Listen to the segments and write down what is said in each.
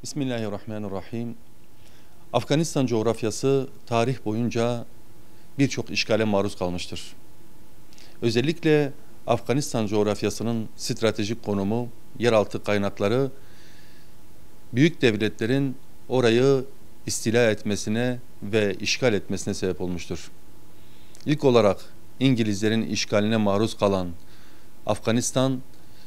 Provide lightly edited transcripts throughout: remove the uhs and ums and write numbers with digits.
Bismillahirrahmanirrahim. Afganistan coğrafyası tarih boyunca birçok işgale maruz kalmıştır. Özellikle Afganistan coğrafyasının stratejik konumu, yeraltı kaynakları, büyük devletlerin orayı istila etmesine ve işgal etmesine sebep olmuştur. İlk olarak İngilizlerin işgaline maruz kalan Afganistan,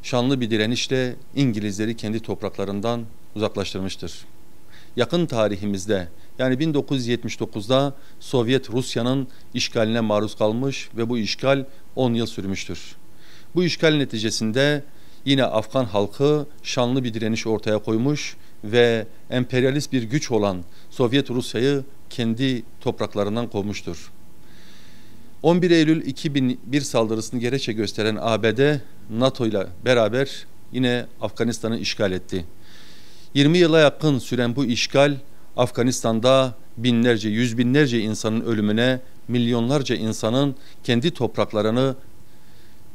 şanlı bir direnişle İngilizleri kendi topraklarından uzaklaştırmıştır. Yakın tarihimizde yani 1979'da Sovyet Rusya'nın işgaline maruz kalmış ve bu işgal 10 yıl sürmüştür. Bu işgal neticesinde yine Afgan halkı şanlı bir direniş ortaya koymuş ve emperyalist bir güç olan Sovyet Rusya'yı kendi topraklarından kovmuştur. 11 Eylül 2001 saldırısını gerekçe gösteren ABD, NATO ile beraber yine Afganistan'ı işgal etti. 20 yıla yakın süren bu işgal, Afganistan'da binlerce, yüz binlerce insanın ölümüne, milyonlarca insanın kendi topraklarını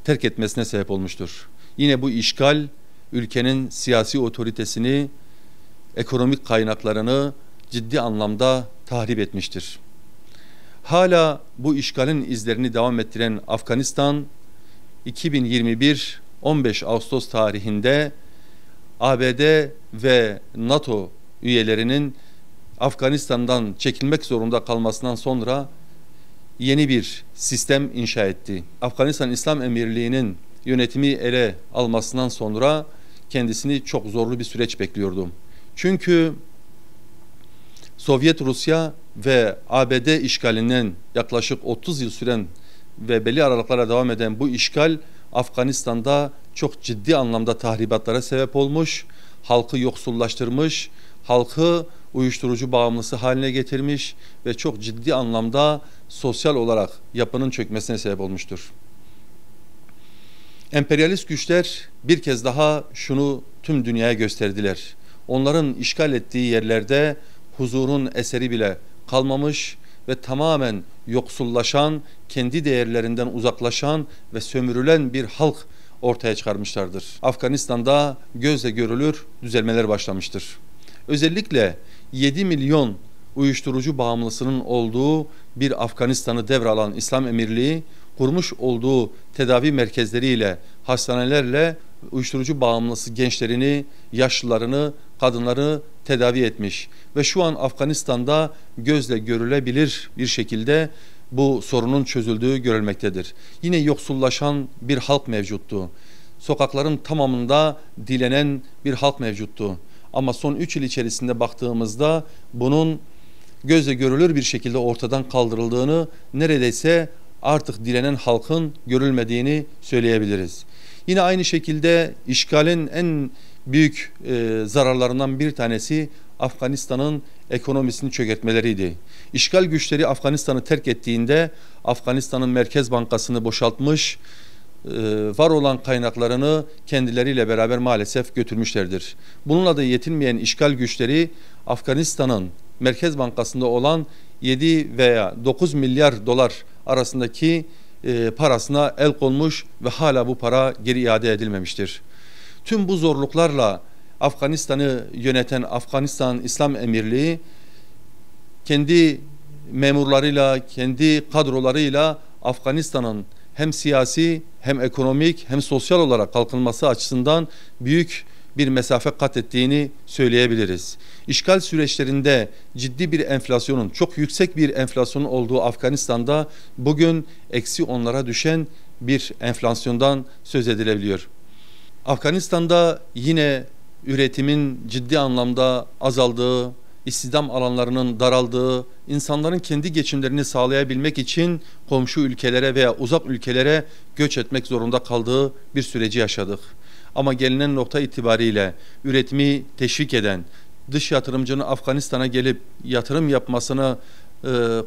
terk etmesine sebep olmuştur. Yine bu işgal, ülkenin siyasi otoritesini, ekonomik kaynaklarını ciddi anlamda tahrip etmiştir. Hala bu işgalin izlerini devam ettiren Afganistan, 2021 15 Ağustos tarihinde ABD ve NATO üyelerinin Afganistan'dan çekilmek zorunda kalmasından sonra yeni bir sistem inşa etti. Afganistan İslam Emirliği'nin yönetimi ele almasından sonra kendisini çok zorlu bir süreç bekliyordu. Çünkü Sovyet Rusya ve ABD işgalinden yaklaşık 30 yıl süren ve belli aralıklara devam eden bu işgal Afganistan'da çok ciddi anlamda tahribatlara sebep olmuş, halkı yoksullaştırmış, halkı uyuşturucu bağımlısı haline getirmiş ve çok ciddi anlamda sosyal olarak yapının çökmesine sebep olmuştur. Emperyalist güçler bir kez daha şunu tüm dünyaya gösterdiler. Onların işgal ettiği yerlerde huzurun eseri bile kalmamış ve tamamen yoksullaşan, kendi değerlerinden uzaklaşan ve sömürülen bir halk ortaya çıkarmışlardır. Afganistan'da gözle görülür düzelmeler başlamıştır. Özellikle 7 milyon uyuşturucu bağımlısının olduğu bir Afganistan'ı devralan İslam Emirliği, kurmuş olduğu tedavi merkezleriyle, hastanelerle uyuşturucu bağımlısı gençlerini, yaşlılarını, kadınları tedavi etmiş. Ve şu an Afganistan'da gözle görülebilir bir şekilde bu sorunun çözüldüğü görülmektedir. Yine yoksullaşan bir halk mevcuttu. Sokakların tamamında dilenen bir halk mevcuttu. Ama son 3 yıl içerisinde baktığımızda bunun gözle görülür bir şekilde ortadan kaldırıldığını, neredeyse artık dilenen halkın görülmediğini söyleyebiliriz. Yine aynı şekilde işgalin en büyük zararlarından bir tanesi Afganistan'ın ekonomisini çökertmeleriydi. İşgal güçleri Afganistan'ı terk ettiğinde Afganistan'ın Merkez Bankası'nı boşaltmış, var olan kaynaklarını kendileriyle beraber maalesef götürmüşlerdir. Bununla da yetinmeyen işgal güçleri Afganistan'ın Merkez Bankası'nda olan 7 veya 9 milyar dolar arasındaki parasına el konmuş ve hala bu para geri iade edilmemiştir. Tüm bu zorluklarla Afganistan'ı yöneten Afganistan İslam Emirliği kendi memurlarıyla, kendi kadrolarıyla Afganistan'ın hem siyasi hem ekonomik hem sosyal olarak kalkınması açısından büyük bir mesafe kat ettiğini söyleyebiliriz. İşgal süreçlerinde ciddi bir enflasyonun, çok yüksek bir enflasyonun olduğu Afganistan'da bugün eksi onlara düşen bir enflasyondan söz edilebiliyor. Afganistan'da yine üretimin ciddi anlamda azaldığı, istihdam alanlarının daraldığı, insanların kendi geçimlerini sağlayabilmek için komşu ülkelere veya uzak ülkelere göç etmek zorunda kaldığı bir süreci yaşadık. Ama gelinen nokta itibariyle üretimi teşvik eden, dış yatırımcının Afganistan'a gelip yatırım yapmasını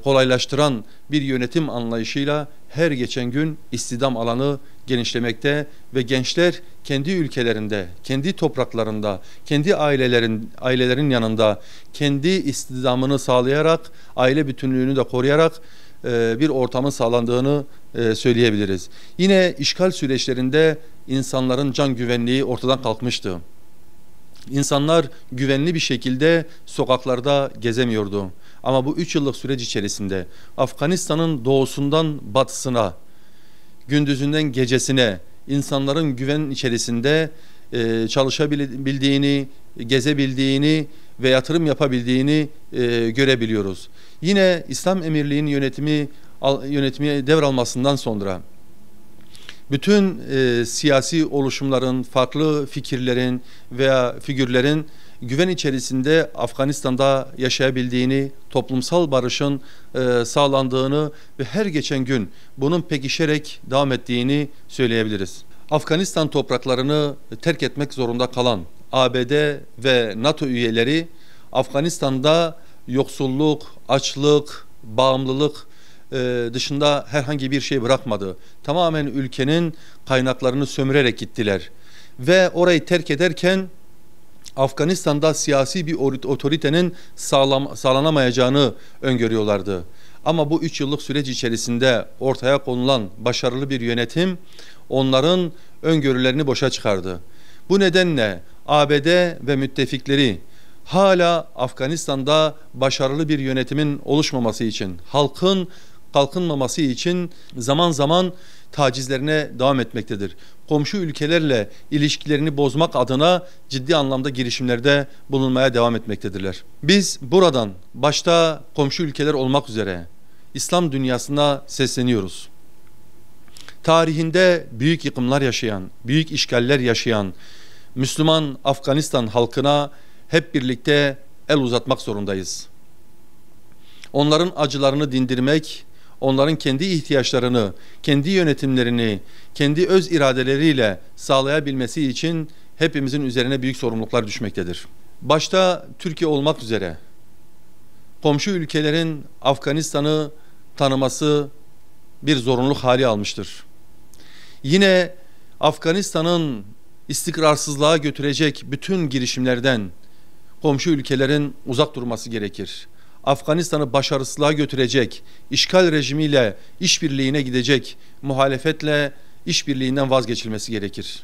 kolaylaştıran bir yönetim anlayışıyla her geçen gün istihdam alanı genişlemekte ve gençler kendi ülkelerinde, kendi topraklarında, kendi ailelerin yanında kendi istihdamını sağlayarak, aile bütünlüğünü de koruyarak bir ortamın sağlandığını söyleyebiliriz. Yine işgal süreçlerinde insanların can güvenliği ortadan kalkmıştı. İnsanlar güvenli bir şekilde sokaklarda gezemiyordu. Ama bu 3 yıllık süreç içerisinde Afganistan'ın doğusundan batısına, gündüzünden gecesine insanların güven içerisinde çalışabildiğini, gezebildiğini ve yatırım yapabildiğini görebiliyoruz. Yine İslam Emirliği'nin yönetimi devralmasından sonra bütün siyasi oluşumların, farklı fikirlerin veya figürlerin güven içerisinde Afganistan'da yaşayabildiğini, toplumsal barışın sağlandığını ve her geçen gün bunun pekişerek devam ettiğini söyleyebiliriz. Afganistan topraklarını terk etmek zorunda kalan ABD ve NATO üyeleri Afganistan'da yoksulluk, açlık, bağımlılık dışında herhangi bir şey bırakmadı. Tamamen ülkenin kaynaklarını sömürerek gittiler. Ve orayı terk ederken Afganistan'da siyasi bir otoritenin sağlanamayacağını öngörüyorlardı. Ama bu 3 yıllık süreç içerisinde ortaya konulan başarılı bir yönetim onların öngörülerini boşa çıkardı. Bu nedenle ABD ve müttefikleri hala Afganistan'da başarılı bir yönetimin oluşmaması için, halkın kalkınmaması için zaman zaman tacizlerine devam etmektedir. Komşu ülkelerle ilişkilerini bozmak adına ciddi anlamda girişimlerde bulunmaya devam etmektedirler. Biz buradan başta komşu ülkeler olmak üzere İslam dünyasına sesleniyoruz. Tarihinde büyük yıkımlar yaşayan, büyük işgaller yaşayan Müslüman Afganistan halkına hep birlikte el uzatmak zorundayız. Onların acılarını dindirmek, onların kendi ihtiyaçlarını, kendi yönetimlerini, kendi öz iradeleriyle sağlayabilmesi için hepimizin üzerine büyük sorumluluklar düşmektedir. Başta Türkiye olmak üzere komşu ülkelerin Afganistan'ı tanıması bir zorunluluk hali almıştır. Yine Afganistan'ın istikrarsızlığa götürecek bütün girişimlerden komşu ülkelerin uzak durması gerekir. Afganistan'ı başarısızlığa götürecek, işgal rejimiyle işbirliğine gidecek muhalefetle işbirliğinden vazgeçilmesi gerekir.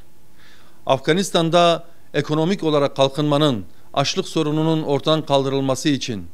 Afganistan'da ekonomik olarak kalkınmanın, açlık sorununun ortadan kaldırılması için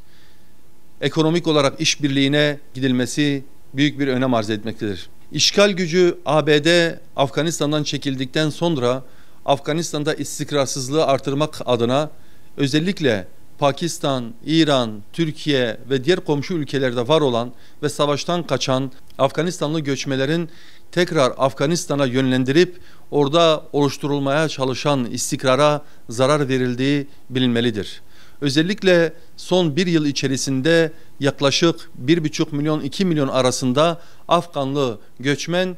ekonomik olarak işbirliğine gidilmesi büyük bir önem arz etmektedir. İşgal gücü ABD Afganistan'dan çekildikten sonra Afganistan'da istikrarsızlığı artırmak adına özellikle Pakistan, İran, Türkiye ve diğer komşu ülkelerde var olan ve savaştan kaçan Afganistanlı göçmelerin tekrar Afganistan'a yönlendirip orada oluşturulmaya çalışan istikrara zarar verildiği bilinmelidir. Özellikle son bir yıl içerisinde yaklaşık 1,5 milyon 2 milyon arasında Afganlı göçmen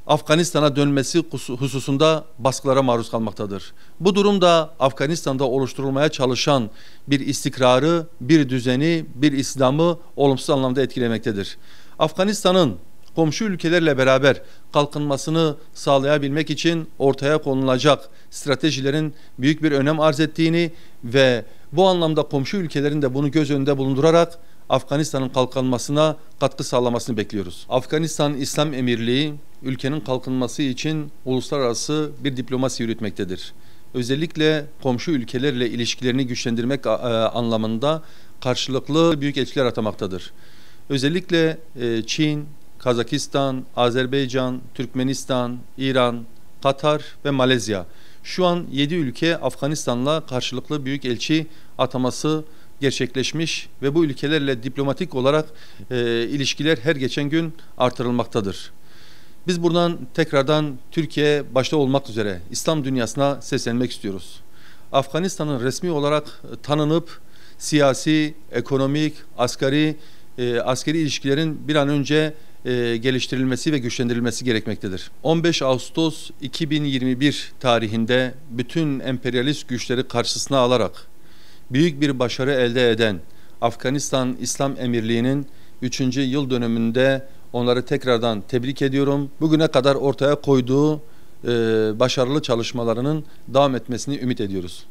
Afganistan'a dönmesi hususunda baskılara maruz kalmaktadır. Bu durumda Afganistan'da oluşturulmaya çalışan bir istikrarı, bir düzeni, bir İslam'ı olumsuz anlamda etkilemektedir. Afganistan'ın komşu ülkelerle beraber kalkınmasını sağlayabilmek için ortaya konulacak stratejilerin büyük bir önem arz ettiğini ve bu anlamda komşu ülkelerin de bunu göz önünde bulundurarak Afganistan'ın kalkınmasına katkı sağlamasını bekliyoruz. Afganistan İslam Emirliği ülkenin kalkınması için uluslararası bir diplomasi yürütmektedir. Özellikle komşu ülkelerle ilişkilerini güçlendirmek anlamında karşılıklı büyük elçiler atamaktadır. Özellikle Çin, Kazakistan, Azerbaycan, Türkmenistan, İran, Katar ve Malezya. Şu an 7 ülke Afganistan'la karşılıklı büyük elçi ataması gerçekleşmiş ve bu ülkelerle diplomatik olarak ilişkiler her geçen gün artırılmaktadır. Biz buradan tekrardan Türkiye başta olmak üzere İslam dünyasına seslenmek istiyoruz. Afganistan'ın resmi olarak tanınıp siyasi, ekonomik, askeri ilişkilerin bir an önce geliştirilmesi ve güçlendirilmesi gerekmektedir. 15 Ağustos 2021 tarihinde bütün emperyalist güçleri karşısına alarak büyük bir başarı elde eden Afganistan İslam Emirliği'nin 3. yıl dönümünde onları tekrardan tebrik ediyorum. Bugüne kadar ortaya koyduğu başarılı çalışmalarının devam etmesini ümit ediyoruz.